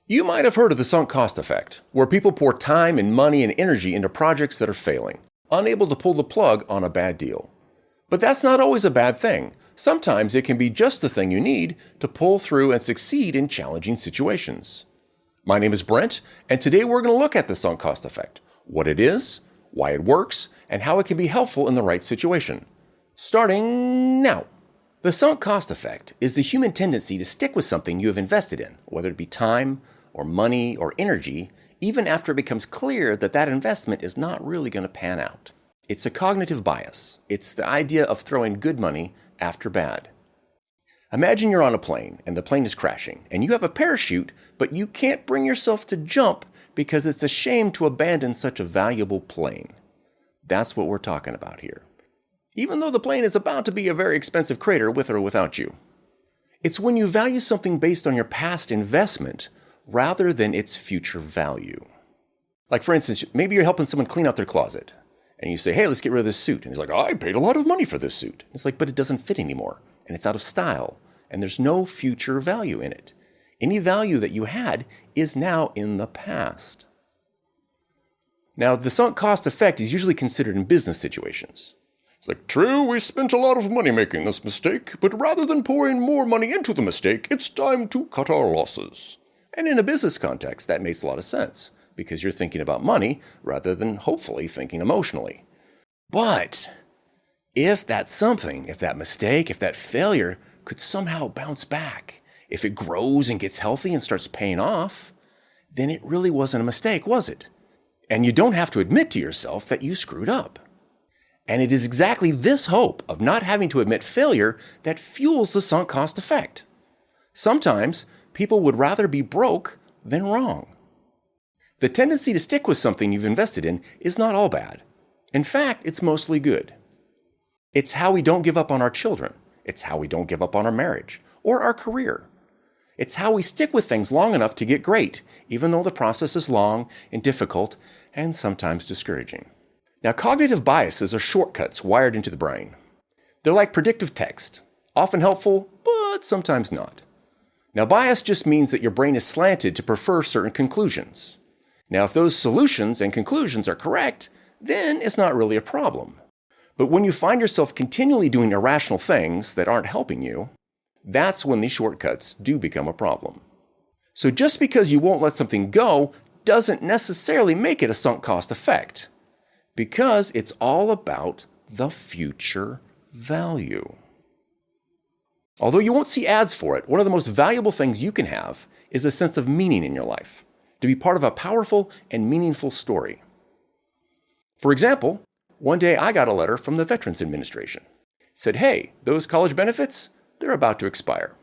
You might have heard of the sunk cost effect, where people pour time and money and energy into projects that are failing, unable to pull the plug on a bad deal. But that's not always a bad thing. Sometimes it can be just the thing you need to pull through and succeed in challenging situations. My name is Brent, and today we're going to look at the sunk cost effect, what it is, why it works, and how it can be helpful in the right situation. Starting now. The sunk cost effect is the human tendency to stick with something you have invested in, whether it be time or money or energy, even after it becomes clear that that investment is not really going to pan out. It's a cognitive bias. It's the idea of throwing good money after bad. Imagine you're on a plane and the plane is crashing and you have a parachute, but you can't bring yourself to jump because it's a shame to abandon such a valuable plane. That's what we're talking about here. Even though the plane is about to be a very expensive crater with or without you. It's when you value something based on your past investment rather than its future value. Like for instance, maybe you're helping someone clean out their closet and you say, hey, let's get rid of this suit. And he's like, I paid a lot of money for this suit. It's like, but it doesn't fit anymore and it's out of style and there's no future value in it. Any value that you had is now in the past. Now, the sunk cost effect is usually considered in business situations. It's like, true, we spent a lot of money making this mistake, but rather than pouring more money into the mistake, it's time to cut our losses. And in a business context, that makes a lot of sense, because you're thinking about money rather than hopefully thinking emotionally. But if that something, if that mistake, if that failure could somehow bounce back, if it grows and gets healthy and starts paying off, then it really wasn't a mistake, was it? And you don't have to admit to yourself that you screwed up. And it is exactly this hope of not having to admit failure that fuels the sunk cost effect. Sometimes people would rather be broke than wrong. The tendency to stick with something you've invested in is not all bad. In fact, it's mostly good. It's how we don't give up on our children. It's how we don't give up on our marriage or our career. It's how we stick with things long enough to get great, even though the process is long and difficult and sometimes discouraging. Now, cognitive biases are shortcuts wired into the brain. They're like predictive text, often helpful, but sometimes not. Now, bias just means that your brain is slanted to prefer certain conclusions. Now, if those solutions and conclusions are correct, then it's not really a problem. But when you find yourself continually doing irrational things that aren't helping you, that's when these shortcuts do become a problem. So just because you won't let something go doesn't necessarily make it a sunk cost effect, because it's all about the future value. Although you won't see ads for it, one of the most valuable things you can have is a sense of meaning in your life, to be part of a powerful and meaningful story. For example, one day I got a letter from the Veterans Administration. It said, hey, those college benefits, they're about to expire.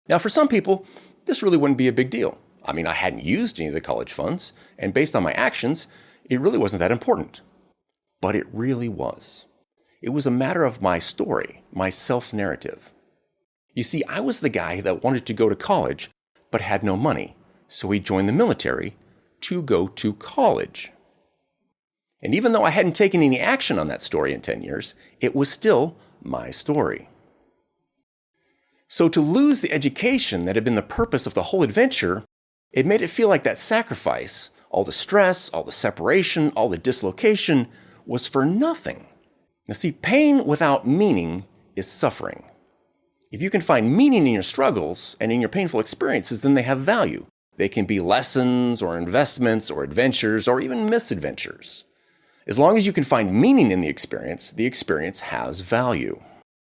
Now, for some people, this really wouldn't be a big deal. I mean, I hadn't used any of the college funds, and based on my actions, it really wasn't that important. But it really was. It was a matter of my story, my self-narrative. You see, I was the guy that wanted to go to college, but had no money, so he joined the military to go to college. And even though I hadn't taken any action on that story in 10 years, it was still my story. So to lose the education that had been the purpose of the whole adventure, it made it feel like that sacrifice, all the stress, all the separation, all the dislocation, was for nothing. Now see, pain without meaning is suffering. If you can find meaning in your struggles and in your painful experiences, then they have value. They can be lessons or investments or adventures or even misadventures. As long as you can find meaning in the experience has value.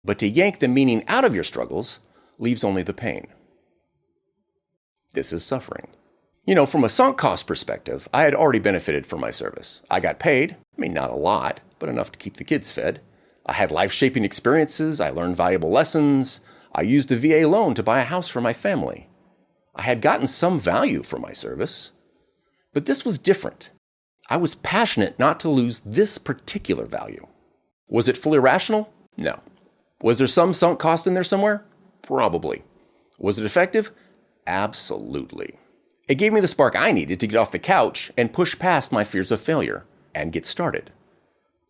But to yank the meaning out of your struggles leaves only the pain. This is suffering. You know, from a sunk cost perspective, I had already benefited from my service. I got paid, not a lot, but enough to keep the kids fed. I had life-shaping experiences, I learned valuable lessons, I used a VA loan to buy a house for my family. I had gotten some value from my service, but this was different. I was passionate not to lose this particular value. Was it fully rational? No. Was there some sunk cost in there somewhere? Probably. Was it effective? Absolutely. It gave me the spark I needed to get off the couch and push past my fears of failure and get started.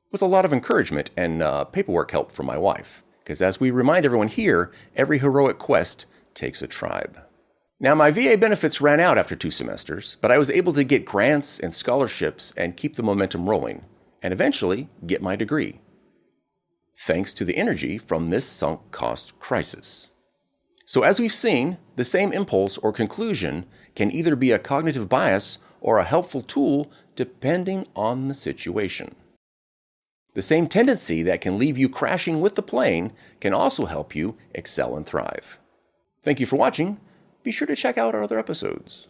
With a lot of encouragement and paperwork help from my wife. Because as we remind everyone here, every heroic quest takes a tribe. Now, my VA benefits ran out after 2 semesters, but I was able to get grants and scholarships and keep the momentum rolling, and eventually get my degree, thanks to the energy from this sunk cost crisis. So as we've seen, the same impulse or conclusion can either be a cognitive bias or a helpful tool depending on the situation. The same tendency that can leave you crashing with the plane can also help you excel and thrive. Thank you for watching. Be sure to check out our other episodes.